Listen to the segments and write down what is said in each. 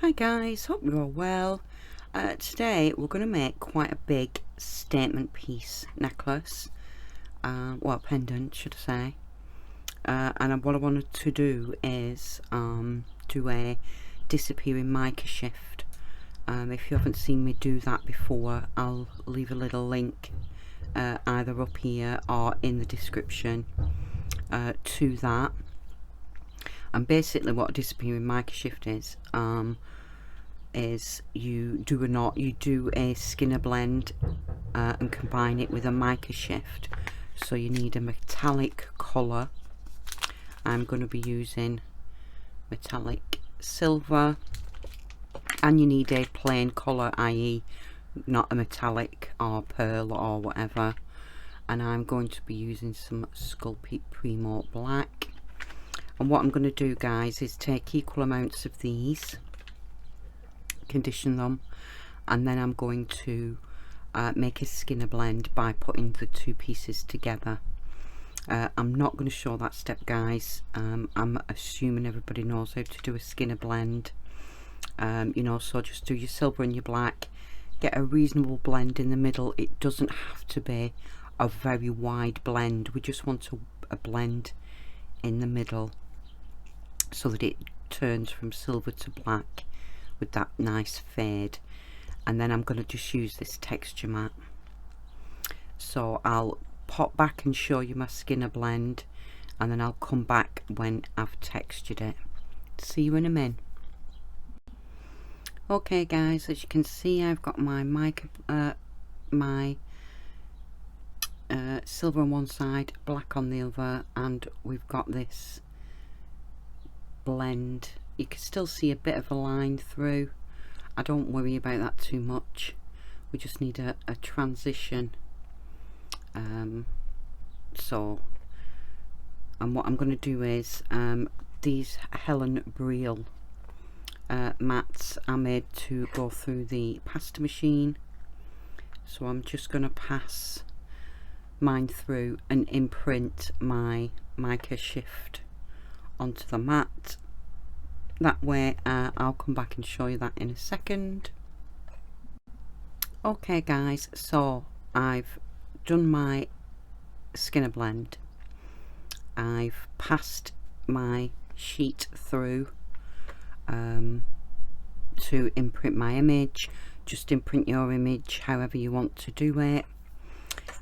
Hi guys, hope you're all well. Today we're going to make quite a big statement piece necklace, well, pendant should I say, and what I wanted to do is do a disappearing mica shift. If you haven't seen me do that before, I'll leave a little link either up here or in the description to that. And basically what a disappearing mica shift is you do a skinner blend and combine it with a mica shift. So you need a metallic colour. I'm going to be using metallic silver, and you need a plain colour, i.e. not a metallic or pearl or whatever, and I'm going to be using some Sculpey Premo black. And what I'm going to do, guys, is take equal amounts of these, condition them, and then I'm going to make a skinner blend by putting the two pieces together. I'm not going to show that step, guys. I'm assuming everybody knows how to do a skinner blend. You know, so just do your silver and your black, get a reasonable blend in the middle. It doesn't have to be a very wide blend. We just want a blend in the middle so that it turns from silver to black with that nice fade. And then I'm going to just use this texture mat. So I'll pop back and show you my skinner blend, and then I'll come back when I've textured it. See you in a minute. Okay guys, as you can see, I've got my mica, silver on one side, black on the other, and we've got this blend. You can still see a bit of a line through. I don't worry about that too much. We just need a transition. And what I'm going to do is these Helen Breil mats are made to go through the pasta machine, so I'm just going to pass mine through and imprint my mica shift onto the mat. That way I'll come back and show you that in a second. Okay guys, so I've done my skinner blend. I've passed my sheet through to imprint my image. Just imprint your image however you want to do it.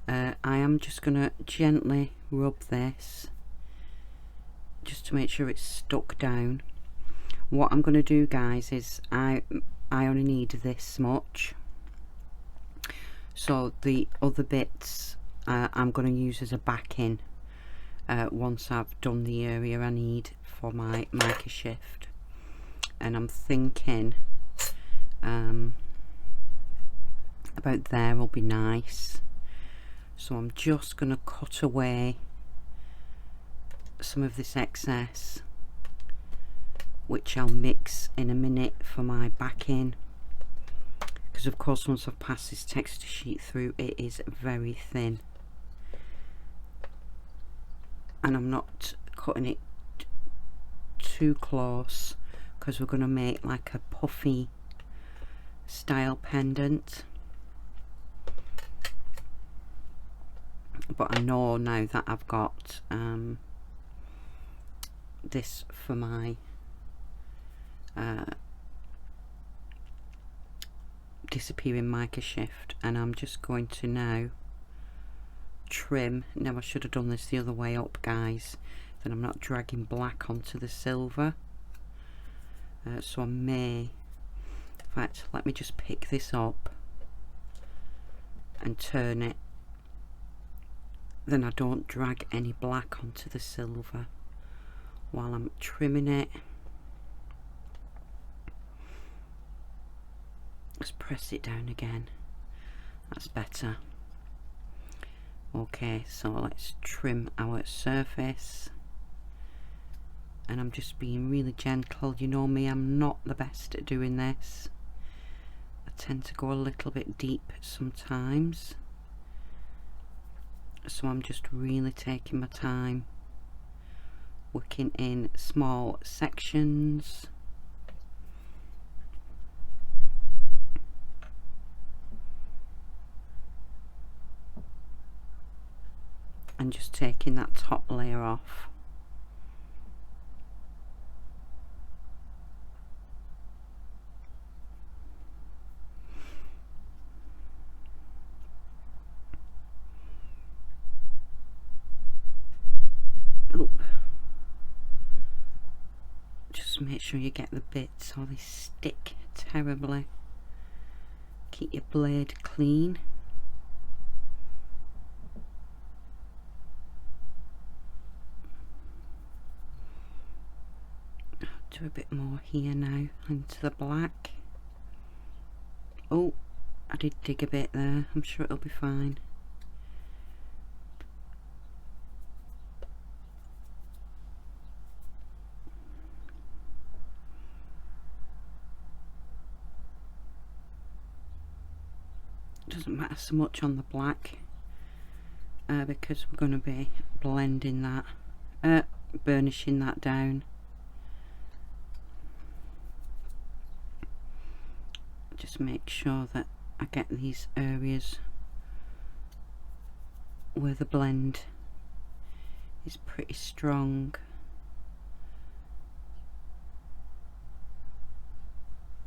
I am just going to gently rub this just to make sure it's stuck down. What I'm going to do, guys, is I only need this much, so the other bits I'm going to use as a backing once I've done the area I need for my mica shift. And I'm thinking about there will be nice, so I'm just going to cut away some of this excess, which I'll mix in a minute for my backing, because of course once I've passed this texture sheet through, it is very thin, and I'm not cutting it too close because we're going to make like a puffy style pendant. But I know now that I've got this for my disappearing mica shift, and I'm just going to now trim. Now I should have done this the other way up, guys, then I'm not dragging black onto the silver. So I may, in fact, let me just pick this up and turn it, then I don't drag any black onto the silver while I'm trimming it. Let's press it down again, that's better. Okay, so let's trim our surface, and I'm just being really gentle. You know me, I'm not the best at doing this. I tend to go a little bit deep sometimes, so I'm just really taking my time, working in small sections. and just taking that top layer off. Just make sure you get the bits or they stick terribly. Keep your blade clean. Do a bit more here now into the black. Oh, I did dig a bit there. I'm sure it'll be fine. Doesn't matter so much on the black because we're going to be blending that, burnishing that down. Just make sure that I get these areas where the blend is pretty strong.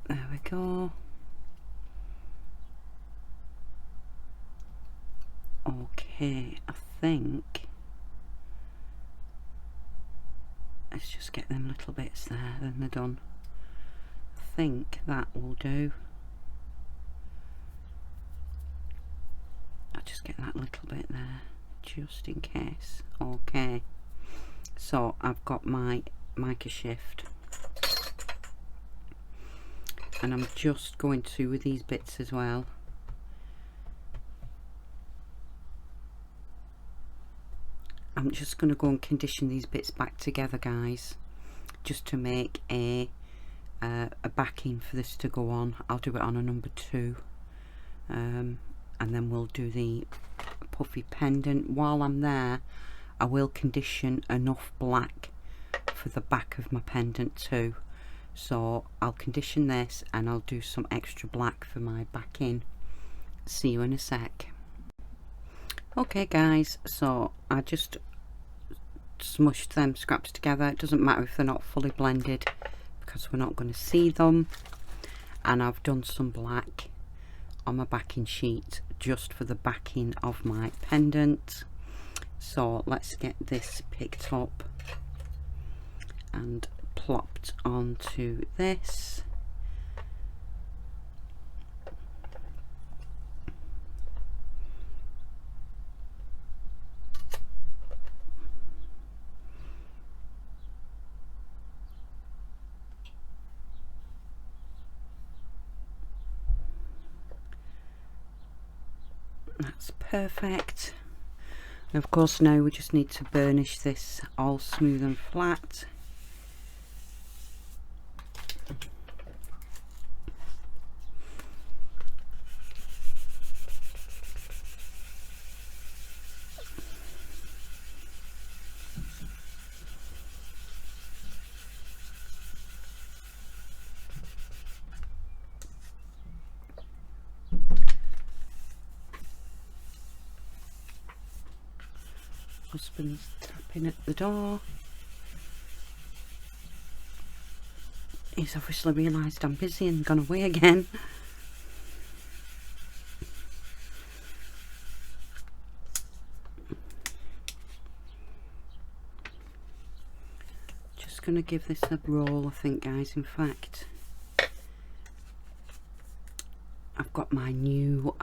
There we go. Okay, I think let's just get them little bits there, then they're done. I think that will do. I'll just get that little bit there just in case. Okay, so I've got my mica shift and I'm just going to, with these bits as well, I'm just going to go and condition these bits back together, guys, just to make a backing for this to go on. I'll do it on a number 2, and then we'll do the puffy pendant. While I'm there, I will condition enough black for the back of my pendant too. So I'll condition this and I'll do some extra black for my backing. See you in a sec. Okay guys, so I just smushed them scraps together. It doesn't matter if they're not fully blended because we're not going to see them. And I've done some black on my backing sheet just for the backing of my pendant. So let's get this picked up and plopped onto this. That's perfect. And of course now we just need to burnish this all smooth and flat. Husband's tapping at the door. He's obviously realised I'm busy and gone away again. Just going to give this a roll, I think, guys. In fact, I've got my new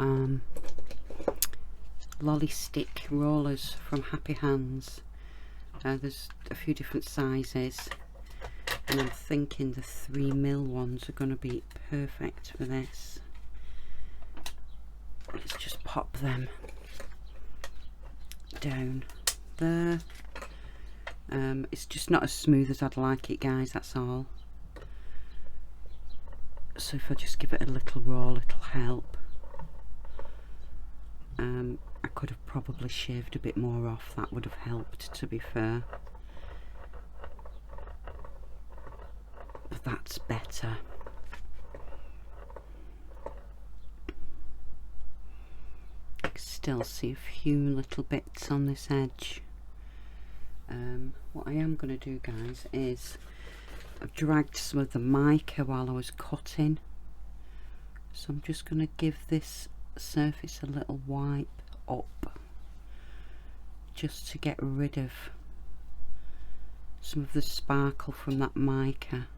lolly stick rollers from Happy Hands. There's a few different sizes and I'm thinking the 3mm ones are going to be perfect for this. Let's just pop them down there. It's just not as smooth as I'd like it, guys, that's all. So if I just give it a little roll, it'll help. I could have probably shaved a bit more off, that would have helped, to be fair. But that's better. still see a few little bits on this edge. What I am going to do, guys, is I've dragged some of the mica while I was cutting, so I'm just going to give this surface a little wipe up just to get rid of some of the sparkle from that mica.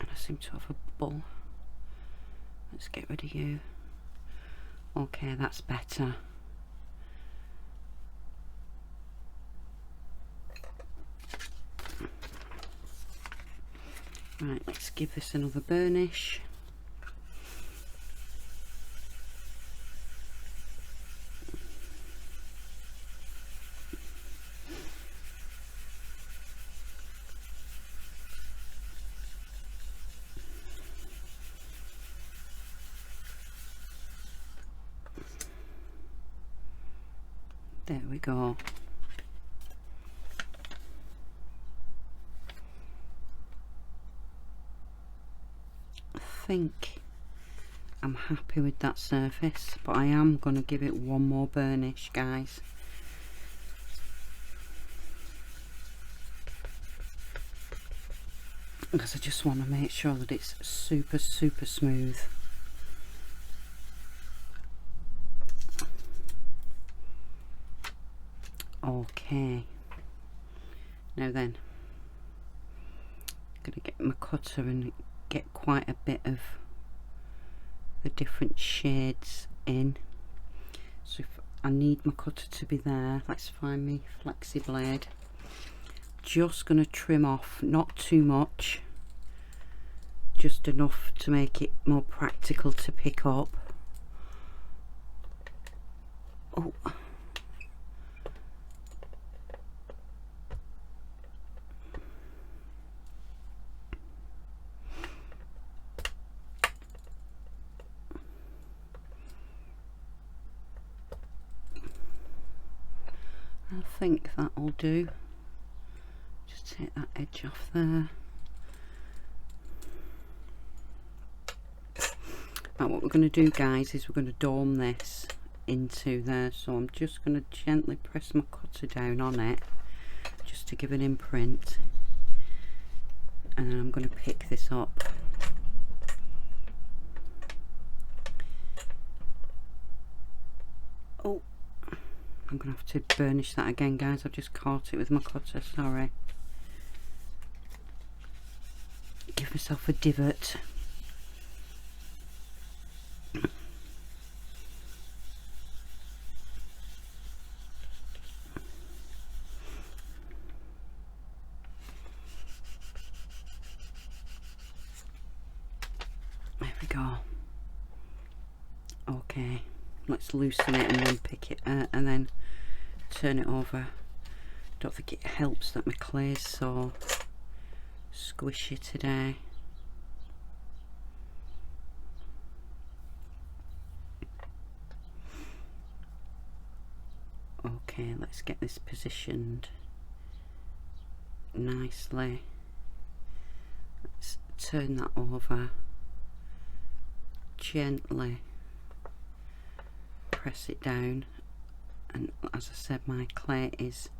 And I seem to have a bubble. Let's get rid of you. Okay, that's better. Right, let's give this another burnish. There we go. I think I'm happy with that surface, but I am going to give it one more burnish, guys. Because I just want to make sure that it's super smooth. Okay, now then, I'm going to get my cutter and get quite a bit of the different shades in. So if I need my cutter to be there, let's find me flexi blade. Just going to trim off, not too much, just enough to make it more practical to pick up. Oh. I think that'll do. Just take that edge off there. Right, what we're going to do, guys, is we're going to dome this into there. So I'm just going to gently press my cutter down on it just to give an imprint, and then I'm going to pick this up. Oh, I'm going to have to burnish that again, guys. I've just caught it with my cutter, sorry. Give myself a divot. There we go. Okay, let's loosen it and then pick it and then turn it over. Don't think it helps that my clay is so squishy today. Okay, let's get this positioned nicely. Let's turn that over, gently press it down, and as I said, my clay is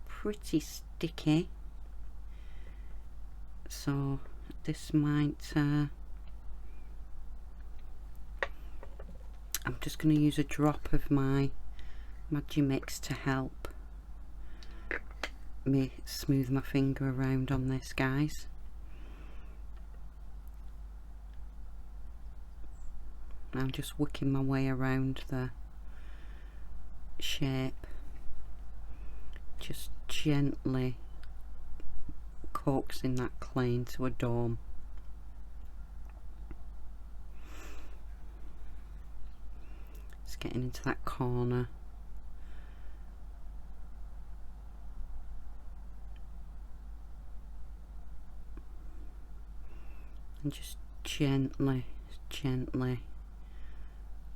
pretty sticky, so this might I'm just going to use a drop of my Magimix to help me smooth my finger around on this, guys. I'm just working my way around the shape, just gently coaxing that clay into a dome. It's getting into that corner. And just gently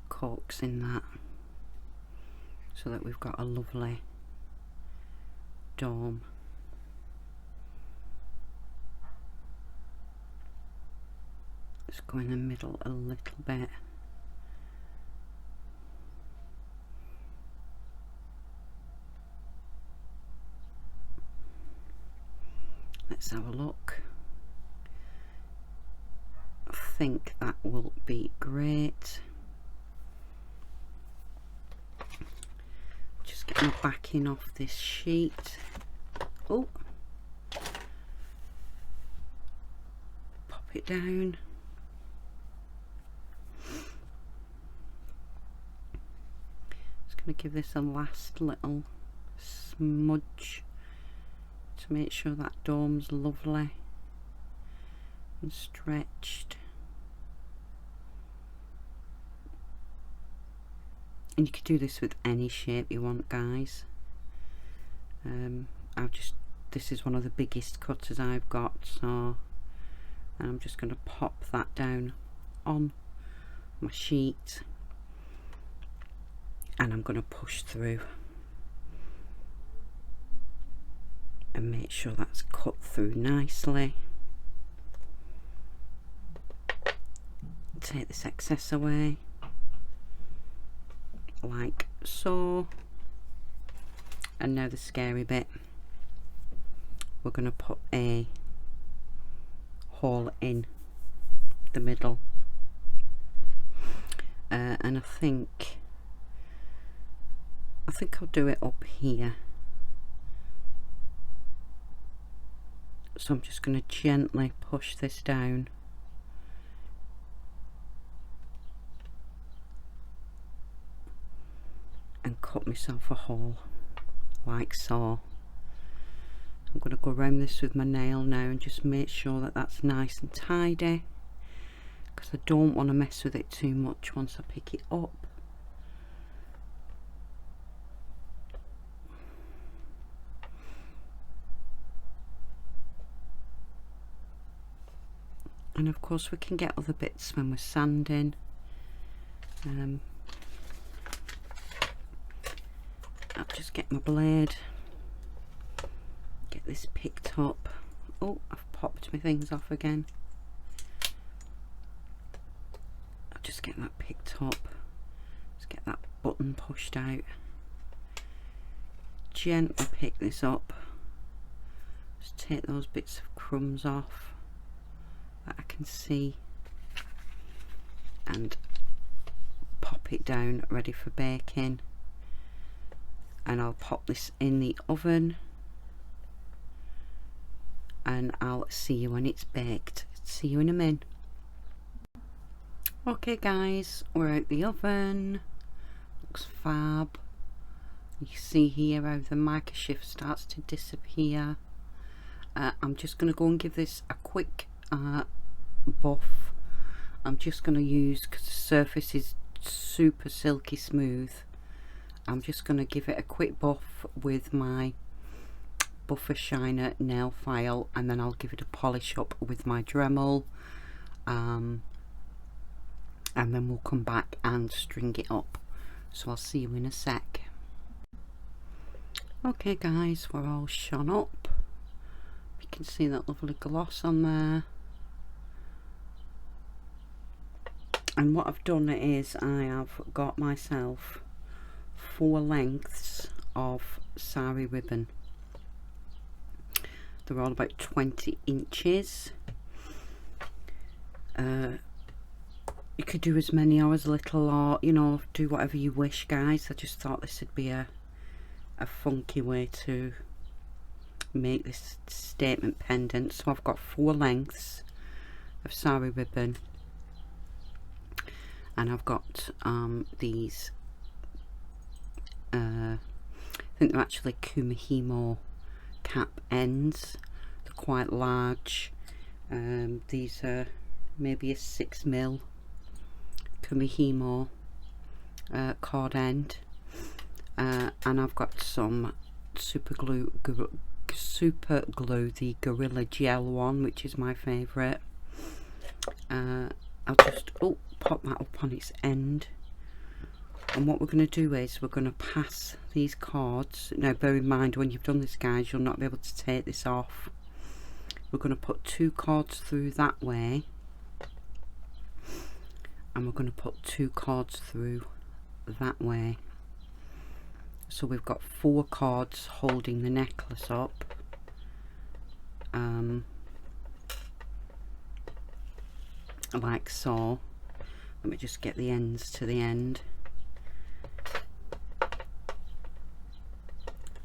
coaxing that so that we've got a lovely dome. Just go in the middle a little bit. Let's have a look. I think that will be great. Just get my backing off this sheet. Oh, pop it down. Just going to give this a last little smudge to make sure that dome's lovely and stretched. And you could do this with any shape you want, guys. This is one of the biggest cutters I've got, so I'm just going to pop that down on my sheet, and I'm going to push through and make sure that's cut through nicely. Take this excess away, like so. And now the scary bit, we're going to put a hole in the middle, and I think I'll do it up here. So I'm just going to gently push this down and cut myself a hole like so. I'm going to go around this with my nail now and just make sure that that's nice and tidy, because I don't want to mess with it too much once I pick it up. And of course we can get other bits when we're sanding. I'll just get my blade, get this picked up. Oh, I've popped my things off again. I'll just get that picked up. Just get that button pushed out. Gently pick this up. Just take those bits of crumbs off that I can see, and pop it down ready for baking. And I'll pop this in the oven, and I'll see you when it's baked. See you in a min. Okay guys, we're out the oven. Looks fab. You see here how the mica shift starts to disappear. I'm just going to go and give this a quick buff. I'm just going to use, because the surface is super silky smooth, I'm just going to give it a quick buff with my buffer shiner nail file, and then I'll give it a polish up with my Dremel, and then we'll come back and string it up. So I'll see you in a sec. Okay guys, we're all shone up. You can see that lovely gloss on there. And what I've done is I have got myself 4 lengths of Sari Ribbon. They're all about 20 inches. You could do as many or as little, or you know, do whatever you wish, guys. I just thought this would be a funky way to make this statement pendant. So I've got 4 lengths of Sari Ribbon, and I've got these I think they're actually Kumihimo cap ends. They're quite large. These are maybe a 6mm Kumihimo cord end, and I've got some super glue, the Gorilla Gel one, which is my favourite. I'll just pop that up on its end, and what we're going to do is we're going to pass these cords. Now bear in mind, when you've done this, guys, you'll not be able to take this off. We're going to put 2 cords through that way, and we're going to put 2 cords through that way. So we've got 4 cords holding the necklace up. Like so. Let me just get the ends to the end.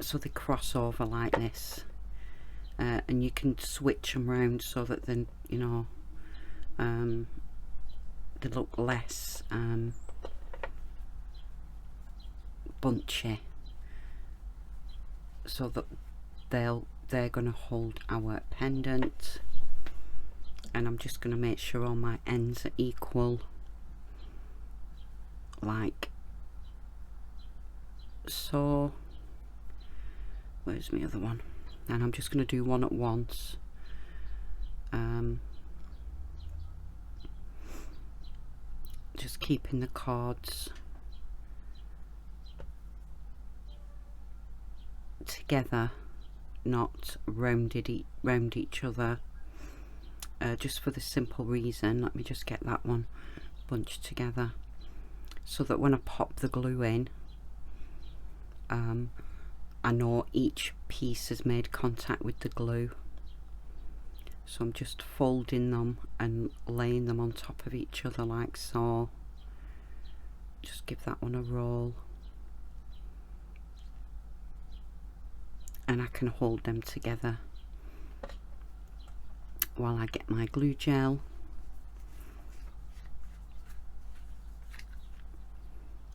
So they cross over like this. And you can switch them round so that then, you know, they look less bunchy, so that they're going to hold our pendant. And I'm just going to make sure all my ends are equal, like so. Where's my other one? And I'm just going to do one at once. Just keeping the cords together, not round each other, just for the simple reason, let me just get that one bunched together, so that when I pop the glue in, I know each piece has made contact with the glue. So I'm just folding them and laying them on top of each other like so. Just give that one a roll. And I can hold them together while I get my glue gel.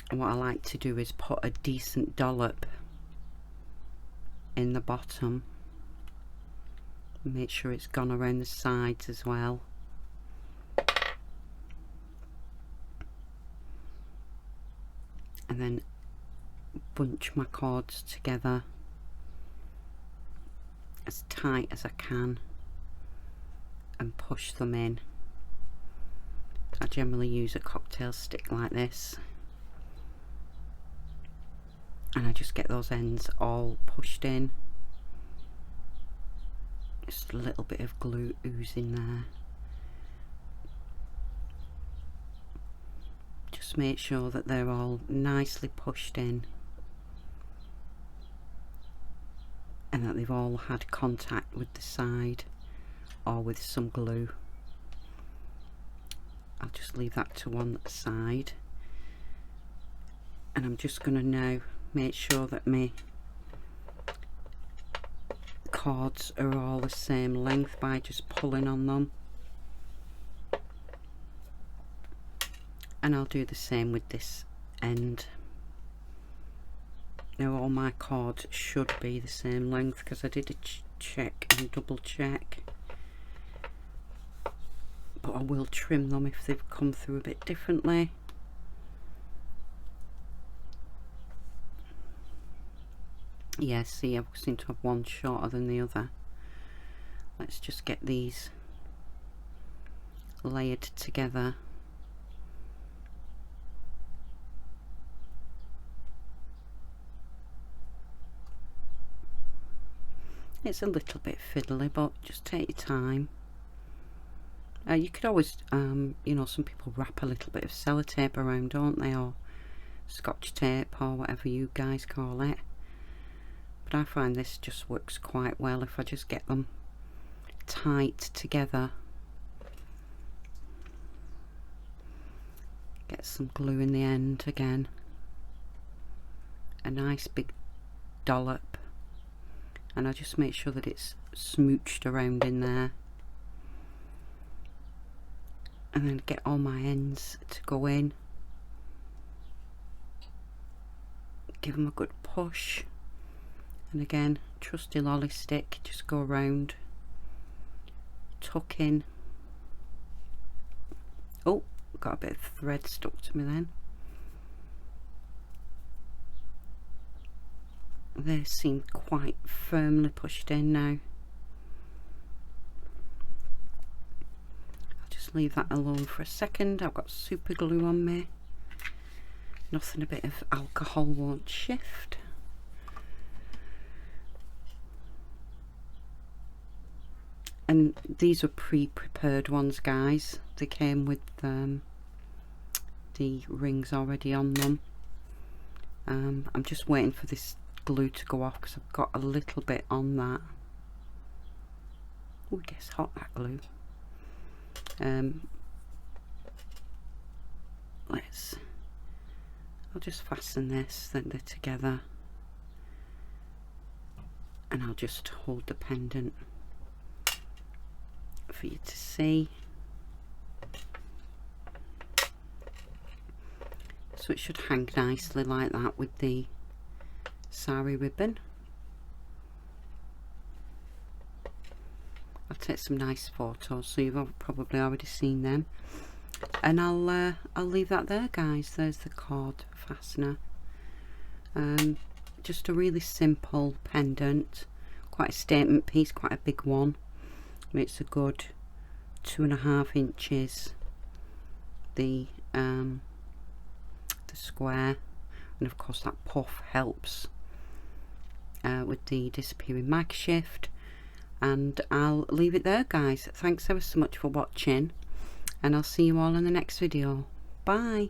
And what I like to do is put a decent dollop in the bottom. Make sure it's gone around the sides as well. And then bunch my cords together as tight as I can and push them in. I generally use a cocktail stick like this, and I just get those ends all pushed in. Just a little bit of glue oozing there. Just make sure that they're all nicely pushed in and that they've all had contact with the side or with some glue. I'll just leave that to one side, and I'm just going to now make sure that my cords are all the same length by just pulling on them. And I'll do the same with this end. Now all my cords should be the same length, because I did a check and double check, but I will trim them if they've come through a bit differently. Yeah, see, I seem to have one shorter than the other. Let's just get these layered together. It's a little bit fiddly, but just take your time. You could always, you know, some people wrap a little bit of sellotape around, don't they, or scotch tape or whatever you guys call it. But I find this just works quite well if I just get them tight together. Get some glue in the end again. A nice big dollop. And I just make sure that it's smooched around in there. And then get all my ends to go in. Give them a good push. And again, trusty lolly stick, just go around, tuck in. Oh, got a bit of thread stuck to me then. They seem quite firmly pushed in now. I'll just leave that alone for a second. I've got super glue on me. Nothing a bit of alcohol won't shift. And these are pre-prepared ones, guys. They came with the rings already on them. I'm just waiting for this glue to go off because I've got a little bit on that. Oh, it gets hot, that glue. I'll just fasten this, then they're together, and I'll just hold the pendant for you to see. So it should hang nicely like that with the sari ribbon. I'll take some nice photos, so you've probably already seen them, and I'll leave that there, guys. There's the cord fastener. Just a really simple pendant, quite a statement piece, quite a big one. It's a good 2.5 inches. The square, and of course that puff helps with the disappearing Mica shift. And I'll leave it there, guys. Thanks ever so much for watching, and I'll see you all in the next video. Bye.